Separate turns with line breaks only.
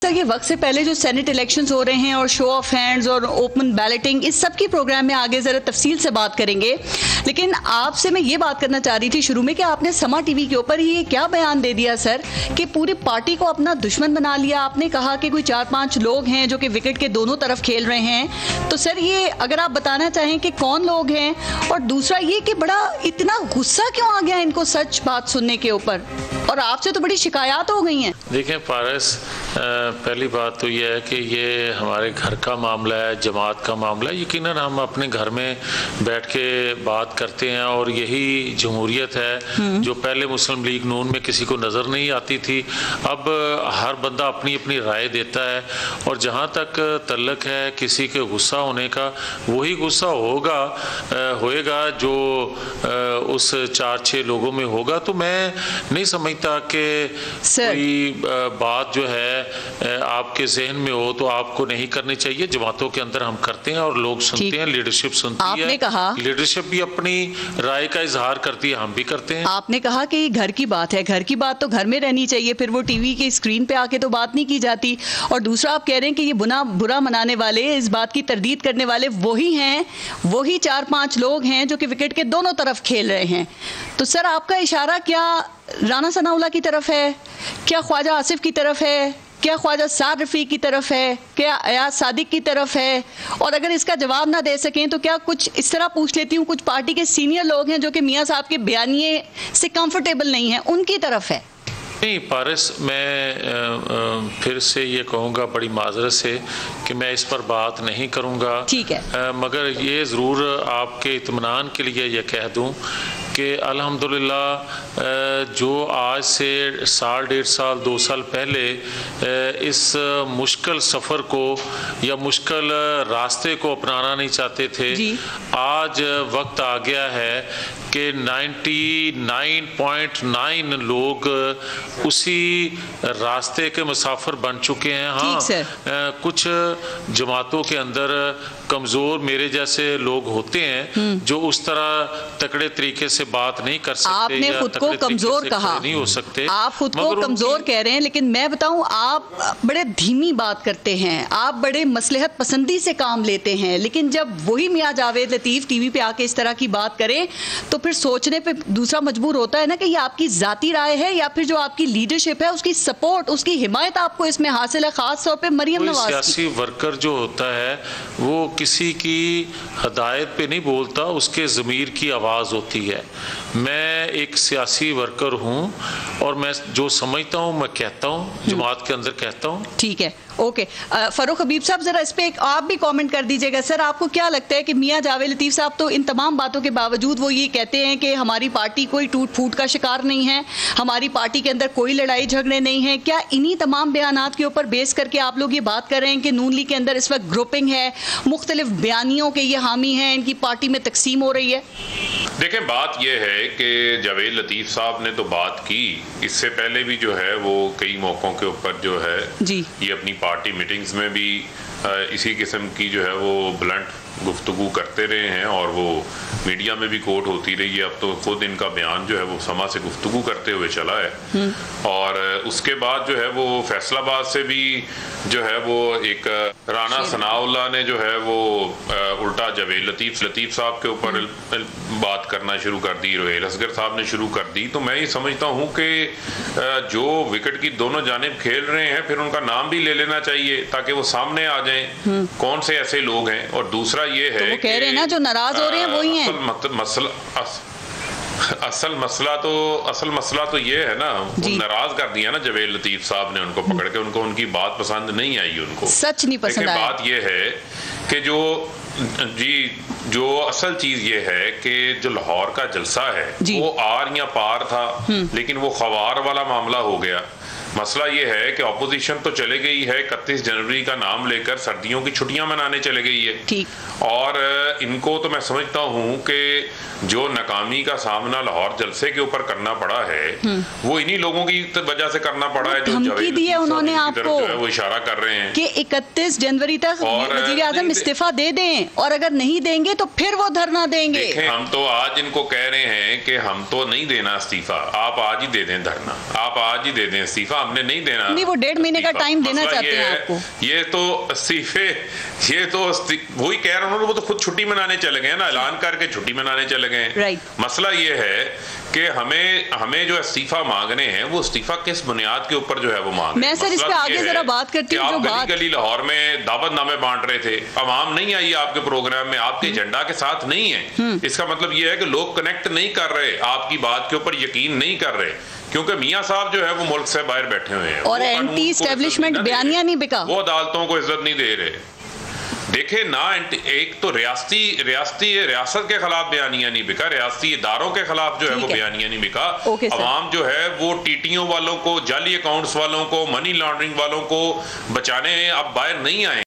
Sir ये वक्त से पहले जो सेनेट इलेक्शंस हो रहे हैं और शो ऑफ हैंड्स और ओपन बैलेटिंग, इस सब की प्रोग्राम में आगे ज़रा तफसील से बात करेंगे, लेकिन आपसे मैं ये बात करना चाह रही थी शुरू में कि आपने समा टीवी के ऊपर ये क्या बयान दे दिया सर कि पूरी पार्टी को अपना दुश्मन बना लिया। आपने कहा कि कोई 4-5 लोग हैं जो कि विकेट के दोनों तरफ खेल रहे हैं, तो सर ये अगर आप बताना चाहें कि कौन लोग हैं, और दूसरा ये कि बड़ा इतना गुस्सा क्यों आ गया इनको सच बात सुनने के ऊपर, और आपसे तो बड़ी शिकायत हो गई हैं।
देखें पारस, पहली बात तो यह है कि ये हमारे घर का मामला है, जमात का मामला है। यकीनन हम अपने घर में बैठ के बात करते हैं और यही जमहूरियत है जो पहले मुस्लिम लीग नून में किसी को नज़र नहीं आती थी। अब हर बंदा अपनी अपनी राय देता है, और जहाँ तक तल्लक है किसी के गुस्सा होने का, वही गुस्सा होएगा जो उस 4-6 लोगों में होगा। तो मैं नहीं समझता कि कोई बात जो है आपके जहन में हो तो आपको नहीं करनी चाहिए। जमातों के अंदर हम करते हैं और लोग सुनते हैं, लीडरशिप सुनती है, लीडरशिप भी अपनी राय का इजहार करती है, हम भी करते हैं।
आपने कहा कि ये घर की बात है, घर की बात तो घर में रहनी चाहिए, फिर वो टीवी की स्क्रीन पे आके तो बात नहीं की जाती। और दूसरा आप कह रहे हैं कि ये बुरा मनाने वाले, इस बात की तरदीद करने वाले वही हैं, वही 4-5 लोग हैं जो कि विकेट के दोनों तरफ खेल रहे हैं। तो सर आपका इशारा क्या राना सनाउल्लाह की तरफ है, क्या ख्वाजा आसिफ की तरफ है, क्या ख्वाजा साद रफ़ीक की तरफ है, क्या अयाज सादिक की तरफ है? और अगर इसका जवाब ना दे सकें तो क्या कुछ इस तरह पूछ लेती हूँ, कुछ पार्टी के सीनियर लोग हैं जो कि मियाँ साहब के बयानिए से कंफर्टेबल नहीं हैं, उनकी तरफ है?
नहीं पारस, मैं फिर से ये कहूँगा बड़ी माजरत से कि मैं इस पर बात नहीं करूँगा।
ठीक है।
मगर ये ज़रूर आपके इत्मीनान के लिए ये कह दूँ कि अल्हम्दुलिल्लाह जो आज से 1.5 साल 2 साल पहले इस मुश्किल सफ़र को या मुश्किल रास्ते को अपनाना नहीं चाहते थे, आज वक्त आ गया है कि 99.9 लोग उसी रास्ते के मुसाफिर बन चुके हैं। हाँ, कुछ जमातों के अंदर कमज़ोर मेरे जैसे लोग होते हैं जो उस तरह तकड़े तरीके से बात नहीं कर सकते।
आपने खुद को कमजोर कहा,
नहीं हो सकते,
आप खुद को कमजोर कह रहे हैं, लेकिन मैं बताऊं आप बड़े धीमी बात करते हैं, आप बड़े मसलहत पसंदी से काम लेते हैं, लेकिन जब वही मियां जावेद लतीफ़ टीवी पे आके इस तरह की बात करें तो फिर सोचने पे दूसरा मजबूर होता है ना कि ये आपकी जाती राय है या फिर जो आपकी लीडरशिप है उसकी सपोर्ट, उसकी हिमायत आपको इसमें हासिल है, खास तौर पे मरियम नवाज।
सियासी वर्कर जो होता है वो किसी की हदायत पे नहीं बोलता, उसके ज़मीर की आवाज़ होती है। मैं एक सियासी वर्कर हूँ और मैं जो समझता हूँ मैं कहता हूँ, जमात के अंदर कहता हूँ।
ठीक है, ओके। फ़ारूक हबीब साहब ज़रा इस पे आप भी कमेंट कर दीजिएगा। सर आपको क्या लगता है कि मियां जावेद लतीफ़ साहब तो इन तमाम बातों के बावजूद वो ये कहते हैं कि हमारी पार्टी कोई टूट फूट का शिकार नहीं है, हमारी पार्टी के अंदर कोई लड़ाई झगड़े नहीं है, क्या इन्हीं तमाम बयानात के ऊपर बेस करके आप लोग ये बात कर रहे हैं कि नून लीग के अंदर इस वक्त ग्रुपिंग है, मुख्तलिफ बयानियों के ये हामी हैं, इनकी पार्टी में तकसीम हो रही है?
देखें, बात यह है कि जावेद लतीफ़ साहब ने तो बात की, इससे पहले भी जो है वो कई मौक़ों के ऊपर जो है ये अपनी पार्टी मीटिंग्स में भी इसी किस्म की जो है वो ब्लंट गुफ्तगू करते रहे हैं और वो मीडिया में भी कोट होती रही है। अब तो खुद इनका बयान जो है वो समा से गुफ्तगू करते हुए चला है। और उसके बाद जो है वो फैसलाबाद से भी जो है वो एक राना सनाउल्लाह ने जो है वो उल्टा जावेद लतीफ़ साहब के ऊपर बात करना शुरू कर दी, रोहेल असगर साहब ने शुरू कर दी। तो मैं ये समझता हूँ कि जो विकेट की दोनों जानिब खेल रहे हैं फिर उनका नाम भी ले लेना चाहिए ताकि वो सामने आ जाएं कौन से ऐसे लोग हैं। और दूसरा ये है,
तो वो कह रहे हैं ना जो नाराज हो रहे हैं वही हैं।
असल मसला तो ये है ना, नाराज कर दिया ना जावेद लतीफ़ साहब ने उनको पकड़ के, उनको उनकी बात पसंद नहीं आई, उनको
सच नहीं पसंद आया।
बात ये है कि जो असल चीज ये है कि जो लाहौर का जलसा है वो आर या पार था, लेकिन वो ख्वार वाला मामला हो गया। मसला ये है कि ऑपोजिशन तो चले गई है, 31 जनवरी का नाम लेकर सर्दियों की छुट्टियां मनाने चले गई है। ठीक। और इनको तो मैं समझता हूँ कि जो नाकामी का सामना लाहौर जलसे के ऊपर करना पड़ा है वो इन्हीं लोगों की वजह से करना पड़ा है। जो
धमकी दी है उन्होंने आपको,
वो इशारा कर रहे हैं
कि 31 जनवरी तक वज़ीर आज़म इस्तीफा दे दें और अगर नहीं देंगे तो फिर वो धरना देंगे।
हम तो आज इनको कह रहे हैं कि हम तो नहीं देना इस्तीफा, आप आज ही दे दें धरना, आप आज ही दे दें इस्तीफा, हमने नहीं देना।
नहीं, वो 1.5 महीने का टाइम देना चाहते हैं आपको।
ये तो इस्तीफे, ये तो वही कह रहा हूँ, वो तो खुद छुट्टी मनाने चले गए ना, ऐलान करके छुट्टी मनाने चले गए। मसला ये है कि हमें जो इस्तीफा मांगने हैं वो इस्तीफा किस बुनियाद के ऊपर जो है वो मांग।
मैं सर इस पे आगे जरा बात करती हूँ।
आप गली लाहौर में दावतनामे बांट रहे थे, अवाम नहीं आई आपके प्रोग्राम में, आपके एजेंडा के साथ नहीं है। इसका मतलब ये है कि लोग कनेक्ट नहीं कर रहे, आपकी बात के ऊपर यकीन नहीं कर रहे, क्योंकि मियां साहब जो है वो मुल्क से बाहर बैठे हुए हैं
और एंटी एस्टेब्लिशमेंट बयानिया नहीं बिका,
वो अदालतों को इज्जत नहीं दे रहे। देखे ना, एक तो रियासत के खिलाफ बयानिया नहीं बिका, रियासती इदारों के खिलाफ जो है वो बयानिया नहीं बिका। अवाम जो है वो टीटीओ वालों को, जाली अकाउंट्स वालों को, मनी लॉन्ड्रिंग वालों को बचाने अब बाहर नहीं आए।